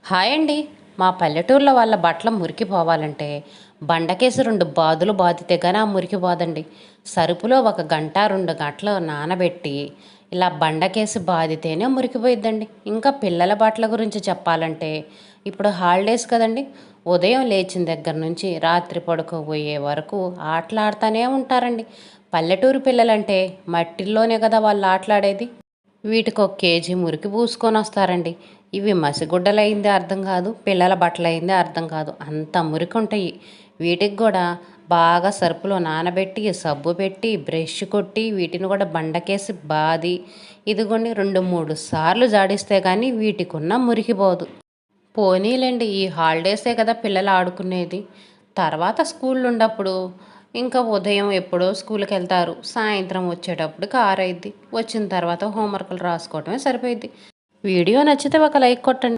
Hi అండి. మా పల్లెటూరులో వాళ్ళ బట్టలు మురికిపోవాలంటే బండకేసి 2 బాదులు బాదితే గాని ఆ మురికి పోదండి. సరుపులో 1 గంట, 2 గంటలు నానబెట్టి ఇలా బండకేసి బాదితేనే మురికిపోయిద్దండి. ఇంకా పిల్లల బట్టల గురించి చెప్పాలంటే ఇప్పుడు హాలిడేస్ కదండీ! ఉదయం లేచిన దగ్గర నుంచి రాత్రి పడుకోబోయే వరకు ఆటలాడుతూనే ఉంటారండి. పల్లెటూరు పిల్లలంటే మట్టిల్లోనే కదా వాళ్ళు ఆటలాడేది. వీటికో కేజీ మురికి పూసుకొనొస్తారండి. ఇవి మసిగుడ్డలయిందే అర్థం కాదు, పిల్లల బట్టలయిందే అర్థం కాదు. అంత మురికుంటాయి. వీటికి గూడా బాగా సర్పులో నానబెట్టి, సబ్బు పెట్టి, బ్రష్ కొట్టి, వీటిని కూడా బండకేసి బాది, ఇదిగోండి 2, 3 సార్లు జాడిస్తే గానీ వీటికున్న మురికి పోదు. పోనీలెండి. ఈ హాలిడేసే కదా పిల్లలు ఆడుకునేది. తర్వాత స్కూళ్ళున్నప్పుడు ఇంకా ఉదయం ఎప్పుడో స్కూలుకెళ్తారు. సాయంత్రం వచ్చేటప్పటికి 6 అయిద్ది. వచ్చిన తర్వాత హోంవర్కులు రాసుకోవటమే సరిపోయిద్ది. వీడియో నచ్చితే ఒక లైక్ కొట్టండి.